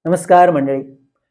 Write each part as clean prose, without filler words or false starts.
नमस्कार मंडळी.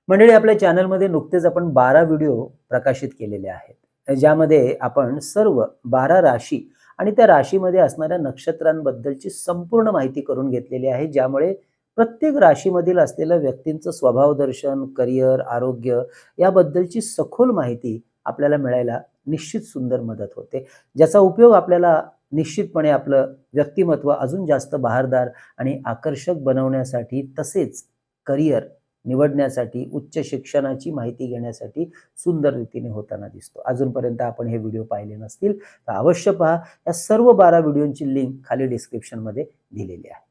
मंडळी, आपल्या चॅनलमध्ये नुकतेच आपण 12 व्हिडिओ प्रकाशित केलेले आहेत. ज्यामध्ये आपण सर्व 12 राशी आणि त्या राशीमध्ये असणाऱ्या नक्षत्रांबद्दलची संपूर्ण माहिती करून घेतलेली आहे. ज्यामुळे प्रत्येक राशीमधील असलेल्या व्यक्तींचं स्वभाव दर्शन, करिअर, आरोग्य याबद्दलची सखोल माहिती आपल्याला मिळायला निश्चित सुंदर मदत होते. ज्याचा उपयोग आपल्याला निश्चितपणे आपलं व्यक्तिमत्व अजून जास्त बहारदार आणि आकर्षक बनवण्यासाठी, तसेच करिअर निवडण्यासाठी, उच्च शिक्षणाची माहिती घेण्यासाठी सुंदर रीतीने होताना दिसतो. अजूनपर्यंत आपण हे व्हिडिओ पाहिले नसतील तर अवश्य पहा. या सर्व 12 व्हिडिओंची लिंक खाली डिस्क्रिप्शनमध्ये दिलेली आहे.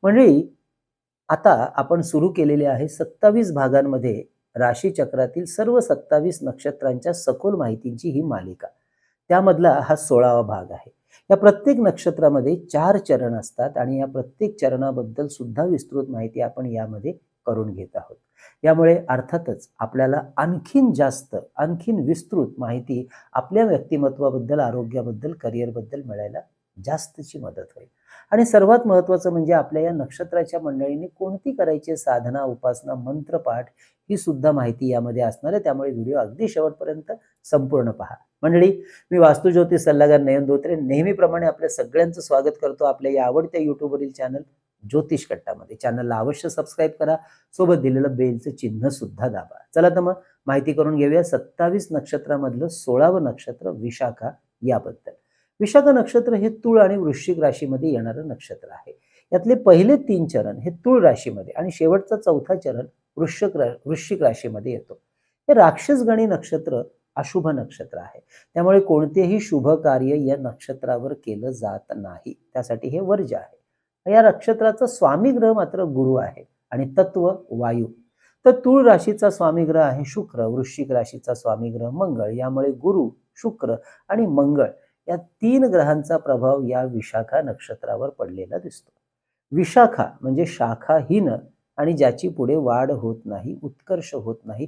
मंडळी, आता आपण सुरू केलेले आहे 27 भागांमध्ये राशीचक्रातील सर्व 27 नक्षत्रांच्या सखोल माहितीची ही मालिका. त्यामधला हा 16वा भाग आहे. या प्रत्येक नक्षत्रामध्ये 4 चरण असतात आणि या प्रत्येक चरणाबद्दल सुद्धा विस्तृत माहिती आपण यामध्ये करून घेत आहोत. यामुळे अर्थातच आपल्याला आणखीन जास्त, आणखीन विस्तृत माहिती आपल्या व्यक्तिमत्वाबद्दल, आरोग्याबद्दल, करिअरबद्दल मिळायला जास्तची मदत होईल. आणि सर्वात महत्त्वाचं म्हणजे आपल्या या नक्षत्राच्या मंडळींनी कोणती करायची साधना, उपासना, मंत्रपाठ ही सुद्धा माहिती यामध्ये असणार आहे. त्यामुळे व्हिडिओ अगदी शेवटपर्यंत संपूर्ण पहा. मंडळी, मी वास्तुज्योतिष सल्लागार नयन धोत्रे नेहमीप्रमाणे आपल्या सगळ्यांचं स्वागत करतो आपल्या या आवडत्या यूट्यूबवरील चॅनल ज्योतिष कट्टामध्ये. चॅनलला अवश्य सबस्क्राईब करा, सोबत दिलेलं बेलचं चिन्ह सुद्धा दाबा. चला तर मग माहिती करून घेऊया 27 नक्षत्रामधलं 16वं नक्षत्र विशाखा याबद्दल. विशाखा नक्षत्र हे तूळ आणि वृश्चिक राशीमध्ये येणारं नक्षत्र आहे. यातले पहिले 3 चरण हे तूळ राशीमध्ये आणि शेवटचा 4था चरण वृश्चिक राशीमध्ये येतो. हे राक्षसगणी नक्षत्र अशुभ नक्षत्र आहे. त्यामुळे कोणतेही शुभ कार्य या नक्षत्रावर केलं जात नाही. त्यासाठी हे वर्ज्य आहे. या नक्षत्राचा स्वामी ग्रह मात्र गुरु आहे आणि तत्व वायू. तर तूळ राशीचा स्वामी ग्रह आहे शुक्र, वृश्चिक राशीचा स्वामी ग्रह मंगळ. यामुळे गुरु, शुक्र आणि मंगळ या 3 ग्रहांचा प्रभाव या विशाखा नक्षत्रावर पडलेला दिसतो. विशाखा म्हणजे शाखाहीन आणि ज्याची पुढे वाढ होत नाही, उत्कर्ष होत नाही,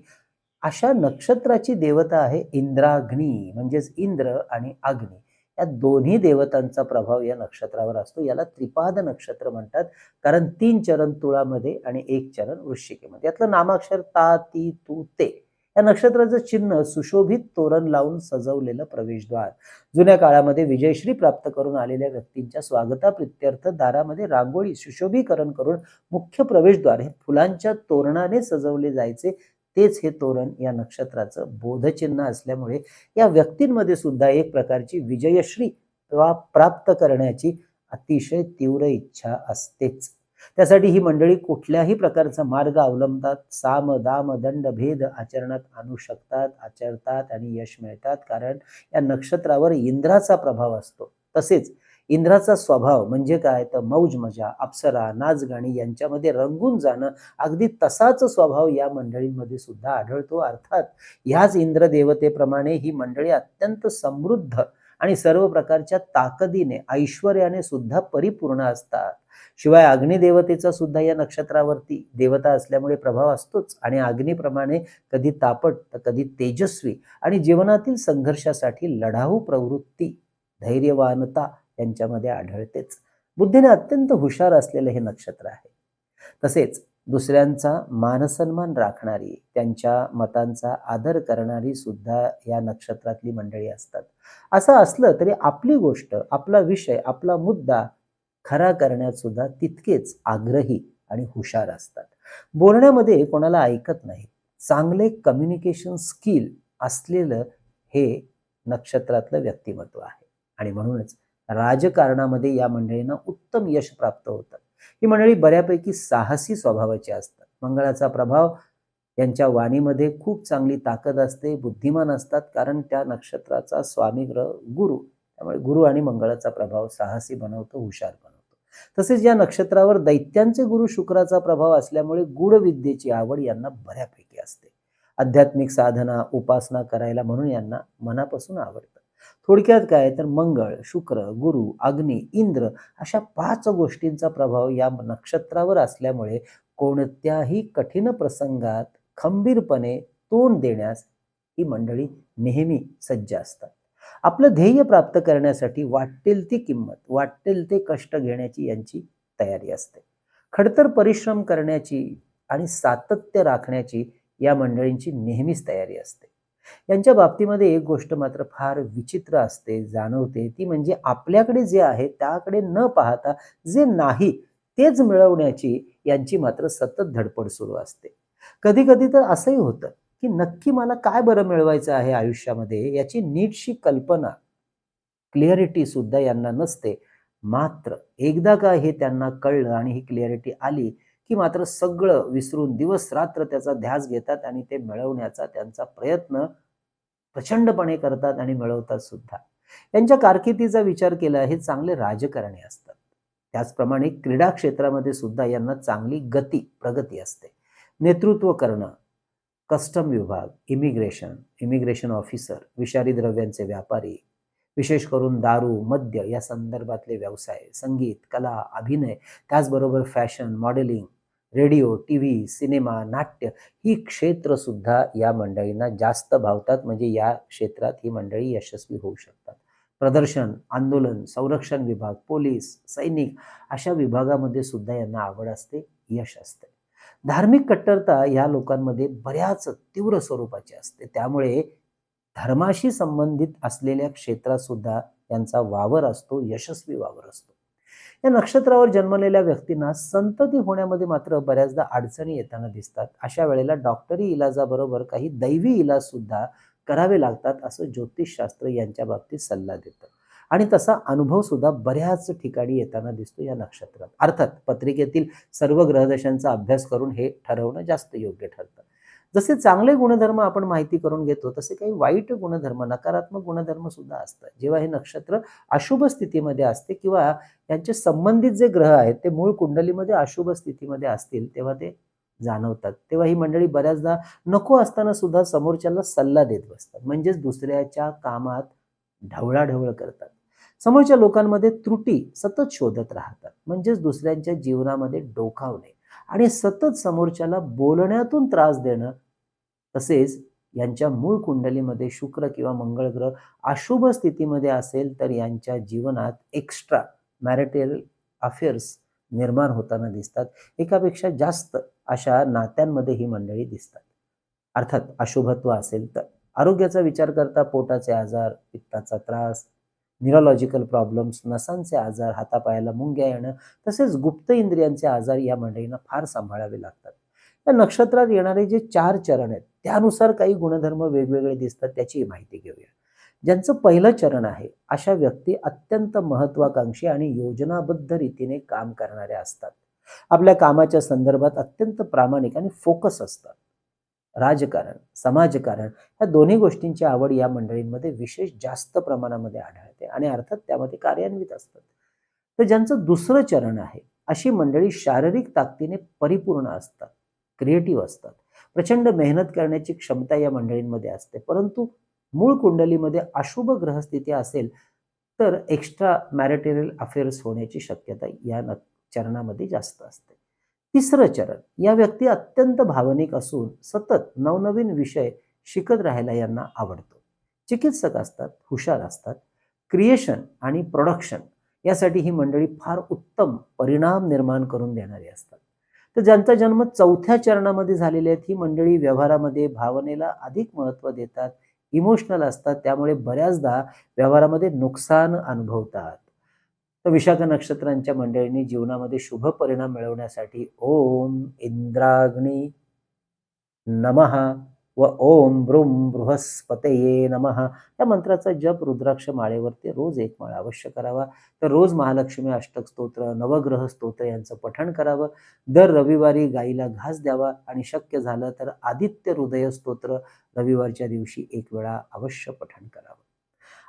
अशा नक्षत्राची देवता आहे इंद्राग्नी. म्हणजेच इंद्र आणि अग्नी या दोन्ही देवतांचा प्रभाव या नक्षत्रावर असतो. याला त्रिपाद नक्षत्र म्हणतात, कारण 3 चरण तुळामध्ये आणि 1 चरण वृश्चिकेमध्ये. यातलं नामाक्षर ता, ती, तू, ते. या नक्षत्राचं चिन्ह सुशोभित तोरण लावून सजवलेलं प्रवेशद्वार. जुन्या काळामध्ये विजयश्री प्राप्त करून आलेल्या व्यक्तींच्या स्वागताप्रित्यर्थ दारामध्ये रांगोळी, सुशोभीकरण करून मुख्य प्रवेशद्वार हे फुलांच्या तोरणाने सजवले जायचे. तेच हे तोरण या नक्षत्राचं बोधचिन्ह असल्यामुळे या व्यक्तींमध्ये सुद्धा एक प्रकारची विजयश्री प्राप्त करण्याची अतिशय तीव्र इच्छा असतेच. त्यासाठी ही मंडळी कुठल्याही प्रकारचा मार्ग अवलंबतात, साम, दाम, दंड, भेद आचरणात आणू शकतात, आचरतात आणि यश मिळतात. कारण या नक्षत्रावर इंद्राचा प्रभाव असतो. तसेच इंद्राचा स्वभाव म्हणजे काय तर मौज मजा, अप्सरा, नाचगाणी यांच्यामध्ये रंगून जाणं. अगदी तसाच स्वभाव या मंडळींमध्ये सुद्धा आढळतो. अर्थात ह्याच इंद्र देवतेप्रमाणे ही मंडळी अत्यंत समृद्ध आणि सर्व प्रकारच्या ताकदीने, ऐश्वर्याने सुद्धा परिपूर्ण असतात. शिवाय अग्निदेवतेचा सुद्धा या नक्षत्रावरती देवता असल्यामुळे प्रभाव असतोच. आणि अग्नीप्रमाणे कधी तापट तर कधी तेजस्वी आणि जीवनातील संघर्षासाठी लढाऊ प्रवृत्ती, धैर्यवानता यांच्यामध्ये आढळतेच. बुद्धीने अत्यंत हुशार असलेले हे नक्षत्र आहे. तसेच दुसऱ्यांचा मानसन्मान राखणारी, त्यांच्या मतांचा आदर करणारी सुद्धा या नक्षत्रातली मंडळी असतात. असं असलं तरी आपली गोष्ट, आपला विषय, आपला मुद्दा खरा करण्यात सुद्धा तितकेच आग्रही आणि हुशार असतात. बोलण्यामध्ये कोणाला ऐकत नाही. चांगले कम्युनिकेशन स्किल असलेलं हे नक्षत्रातलं व्यक्तिमत्व आहे. आणि म्हणूनच राजकारणामध्ये या मंडळींना उत्तम यश प्राप्त होतं. ही मंडळी बऱ्यापैकी साहसी स्वभावाची असतात. मंगळाचा प्रभाव यांच्या वाणीमध्ये खूप चांगली ताकद असते. बुद्धिमान असतात, कारण त्या नक्षत्राचा स्वामी ग्रह गुरु. त्यामुळे गुरु आणि मंगळाचा प्रभाव साहसी बनवतो, हुशार बनवतो. तसेच या नक्षत्रावर दैत्यांचे गुरु शुक्राचा प्रभाव असल्यामुळे गूढ विद्येची आवड यांना बऱ्यापैकी असते. आध्यात्मिक साधना, उपासना करायला म्हणून यांना मनापासून आवडतं. थोडक्यात काय तर मंगळ, शुक्र, गुरु, अग्नी, इंद्र अशा 5 गोष्टींचा प्रभाव या नक्षत्रावर असल्यामुळे कोणत्याही कठीण प्रसंगात खंबीरपणे तोंड देण्यास ही मंडळी नेहमी सज्ज असतात. आपलं ध्येय प्राप्त करण्यासाठी वाटेल ती किंमत, वाटेल ते कष्ट घेण्याची यांची तयारी असते. खडतर परिश्रम करण्याची आणि सातत्य राखण्याची या मंडळींची नेहमीच तयारी असते. यांच्या बाबतीमध्ये एक गोष्ट मात्र फार विचित्र असते, जाणवते, ती म्हणजे आपल्याकडे जे आहे त्याकडे न पाहता जे नाही तेच मिळवण्याची यांची मात्र सतत धडपड सुरू असते. कधी-कधी तर असंही होतं, की नक्की मला काय बरं मिळवायचं आहे आयुष्यामध्ये याची नीटशी कल्पना, क्लिअरिटी सुद्धा यांना नसते. मात्र एकदा का हे त्यांना कळलं आणि ही क्लिअरिटी आली, की मात्र सगळं विसरून दिवस-रात्र त्याचा ध्यास घेतात आणि ते मिळवण्याचा त्यांचा प्रयत्न प्रचंडपणे करतात आणि मिळवतात सुद्धा. यांच्या कारकिर्दीचा विचार केला हे चांगले राजकारणी असतात. त्याचप्रमाणे क्रीडा क्षेत्रामध्ये सुद्धा यांना चांगली गती, प्रगती असते. नेतृत्व करणं, कस्टम विभाग, इमिग्रेशन ऑफिसर, विषारी द्रव्यांचे व्यापारी, विशेष करून दारू, मद्य या संदर्भातले व्यवसाय, संगीत, कला, अभिनय, त्याचबरोबर fashion, modelling, radio, TV, cinema, नाट्य ही क्षेत्र सुद्धा या मंडळींना जास्त भावतात. म्हणजे या क्षेत्रात ही मंडळी यशस्वी होऊ शकतात. प्रदर्शन, आंदोलन, संरक्षण विभाग, पोलीस, सैनिक अशा विभागामध्ये सुद्धा यांना आवड असते, यश असते. धार्मिक कट्टरता या लोकांमध्ये बऱ्याच तीव्र स्वरूपाची असते. त्यामुळे धर्माशी संबंधित असलेल्या क्षेत्रात सुद्धा यांचा वावर असतो, यशस्वी वावर असतो. या नक्षत्रावर जन्मलेल्या व्यक्तींना संतती होण्यामध्ये मात्र बऱ्याचदा अडचणी येताना दिसतात. अशा वेळेला डॉक्टरी इलाजाबरोबर काही दैवी इलाज सुद्धा करावे लागतात असं ज्योतिषशास्त्र यांच्या बाबतीत सल्ला देतं. आणि तसा अनुभव सुद्धा बऱ्याच ठिकाणी येताना दिसतो या नक्षत्रात. अर्थात पत्रिकेतील सर्व ग्रहदशांचा अभ्यास करून हे ठरवणं जास्त योग्य ठरतं. जसे चांगले गुणधर्म आपण माहिती करून घेतो तसे काही वाईट गुणधर्म, नकारात्मक गुणधर्म सुद्धा असतात. जेव्हा हे नक्षत्र अशुभ स्थितीमध्ये असते किंवा यांचे संबंधित जे ग्रह आहेत ते मूळ कुंडलीमध्ये अशुभ स्थितीमध्ये असतील तेव्हा ते जाणवतात. तेव्हा ही मंडळी बऱ्याचदा नको असताना सुद्धा समोरच्याला सल्ला देत बसतात. म्हणजेच दुसऱ्याच्या कामात ढवळाढवळ करतात. समोरच्या लोकांमध्ये त्रुटी सतत शोधत राहतात. म्हणजेच दुसऱ्यांच्या जीवनामध्ये डोकावणे आणि सतत समोरच्याला बोलण्यातून त्रास देणं. तसेच यांच्या मूळ कुंडलीमध्ये शुक्र किंवा मंगळ ग्रह अशुभ स्थितीमध्ये असेल तर यांच्या जीवनात एक्स्ट्रा मॅरिटल अफेअर्स निर्माण होताना दिसतात. एकापेक्षा जास्त अशा नात्यांमध्ये ही मंडळी दिसतात. अर्थात अशुभत्व असेल तर आरोग्याचा विचार करता पोटाचे आजार, पित्ताचा त्रास, न्यूरोलॉजिकल प्रॉब्लेम्स, नसांचे आजार, हातापायाला मुंग्या येणं, तसेच गुप्त इंद्रियांचे आजार या मंडळींना फार सांभाळावे लागतात. या नक्षत्रात येणारे जे 4 चरण आहेत त्यानुसार काही गुणधर्म वेगवेगळे दिसतात, त्याची माहिती घेऊया. ज्यांचं पहिलं चरण आहे अशा व्यक्ती अत्यंत महत्वाकांक्षी आणि योजनाबद्ध रीतीने काम करणाऱ्या असतात. आपल्या कामाच्या संदर्भात अत्यंत प्रामाणिक आणि फोकस असतात. राजकारण, समाजकारण या दोन्ही गोष्टींची आवड या मंडळींमध्ये विशेष जास्त प्रमाणामध्ये आढळते आणि अर्थात त्यामध्ये कार्यान्वित असतात. तर ज्यांचं दुसरं चरण आहे अशी मंडळी शारीरिक ताकदीने परिपूर्ण असतात, क्रिएटिव्ह असतात. प्रचंड मेहनत करण्याची क्षमता या मंडळींमध्ये असते. परंतु मूळ कुंडलीमध्ये अशुभ ग्रहस्थिती असेल तर एक्स्ट्रा मॅरिटल अफेअर्स होण्याची शक्यता या चरणामध्ये जास्त असते. तिसरं चरण, या व्यक्ती अत्यंत भावनिक असून सतत नवनवीन विषय शिकत राहायला यांना आवडतो. चिकित्सक असतात, हुशार असतात. क्रिएशन आणि प्रोडक्शन यासाठी ही मंडळी फार उत्तम परिणाम निर्माण करून देणारी असतात. तर ज्यांचा जन्म 4थ्या चरणामध्ये झालेले आहेत ही मंडळी व्यवहारामध्ये भावनेला अधिक महत्त्व देतात, इमोशनल असतात. त्यामुळे बऱ्याचदा व्यवहारामध्ये नुकसान अनुभवतात. तर विशाख नक्षत्रांच्या मंडळींनी जीवनामध्ये शुभ परिणाम मिळवण्यासाठी ओम इंद्राग्नी नमः व ओम ब्रूम बृहस्पतये नमः या मंत्राचा जप रुद्राक्ष माळेवरती रोज 1 माळ अवश्य करावा. तर रोज महालक्ष्मी अष्टक स्तोत्र, नवग्रह स्तोत्र यांचं पठण करावं. दर रविवारी गाईला घास द्यावा आणि शक्य झालं तर आदित्य हृदय स्तोत्र रविवारच्या दिवशी 1 वेळा अवश्य पठण करावं.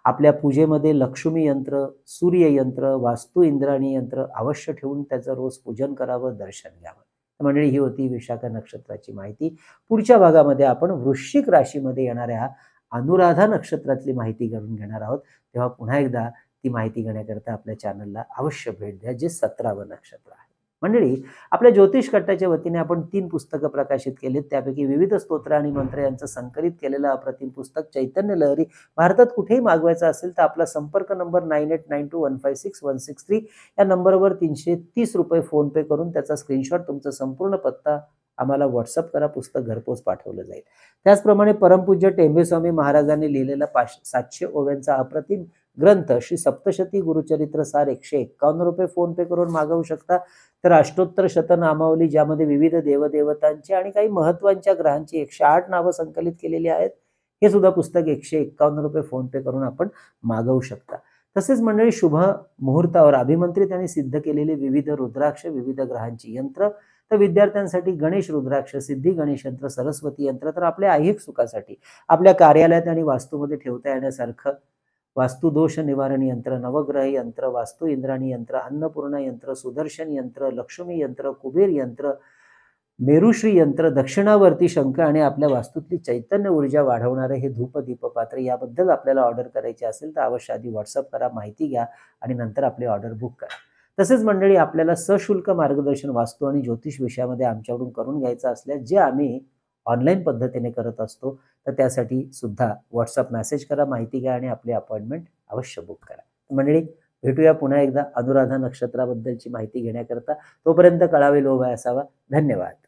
आपल्या पूजेमध्ये लक्ष्मी यंत्र, सूर्य यंत्र, वास्तू इंद्राणी यंत्र अवश्य ठेवून त्याचं रोज पूजन करावं, दर्शन घ्यावं. मंडळी ही होती विशाख नक्षत्राची माहिती. पुढच्या भागामध्ये आपण वृश्चिक राशीमध्ये येणाऱ्या अनुराधा नक्षत्रातली माहिती करून घेणार आहोत. तेव्हा पुन्हा एकदा ती माहिती घेण्याकरता आपल्या चॅनलला अवश्य भेट द्या, जे 17वं नक्षत्र आहे. मंडळी, आपल्या ज्योतिष कट्टाच्या वतीने आपण 3 पुस्तकं प्रकाशित केलीत. त्यापैकी विविध स्तोत्र आणि मंत्र यांचं संकलित केलेलं अप्रतिम पुस्तक चैतन्य लहरी भारतात कुठेही मागवायचं असेल तर आपला संपर्क नंबर 9892156163 या नंबरवर ₹330 फोन पे करून त्याचा स्क्रीनशॉट, तुमचा संपूर्ण पत्ता आम्हाला व्हॉट्सअप करा, पुस्तक घरपोच पाठवलं जाईल. त्याचप्रमाणे परमपूज्य टेंबेस्वामी महाराजांनी लिहिलेला 700 ओव्यांचा अप्रतिम ग्रंथ श्री सप्तशती गुरुचरित्र सार ₹151 फोन पे करून मागवू शकता. तर अष्टोत्तर शतनामावली ज्यामध्ये विविध देवदेवतांची आणि काही महत्वाच्या ग्रहांची 108 नावं संकलित केलेली आहेत, हे सुद्धा पुस्तक ₹151 फोन पे करून आपण मागवू शकता. तसेच मंडळी शुभ मुहूर्तावर अभिमंत्रित आणि सिद्ध केलेले विविध रुद्राक्ष, विविध ग्रहांची यंत्र, तर विद्यार्थ्यांसाठी गणेश रुद्राक्ष, सिद्धी गणेश यंत्र, सरस्वती यंत्र, तर आपल्या ऐहिक सुखासाठी आपल्या कार्यालयात आणि वास्तूमध्ये ठेवता येण्यासारखं वास्तुदोष निवारण यंत्र, नवग्रह यंत्र, वास्तु इंद्राणी यंत्र, अन्नपूर्णा यंत्र, सुदर्शन यंत्र, लक्ष्मी यंत्र, कुबेर यंत्र, मेरुश्री यंत्र, दक्षिणावर्ती शंख आणि आपल्या वास्तूतली चैतन्य ऊर्जा वाढवणारे हे धूप दीप पात्र याबद्दल आपल्याला ऑर्डर करायची असेल तर अवश्य आधी व्हॉट्सअप करा, माहिती घ्या आणि नंतर आपली ऑर्डर बुक करा. तसेच मंडळी आपल्याला सशुल्क मार्गदर्शन वास्तू आणि ज्योतिष विषयामध्ये आमच्याकडून करून घ्यायचं असल्यास जे आम्ही ऑनलाईन पद्धतीने करत असतो, तर त्यासाठी सुद्धा व्हॉट्सअप मेसेज करा, माहिती घ्या आणि आपली अपॉइंटमेंट अवश्य बुक करा. मंडळी भेटूया पुन्हा एकदा अनुराधा नक्षत्राबद्दलची माहिती घेण्याकरता. तोपर्यंत कळावे लोभ असावा. धन्यवाद.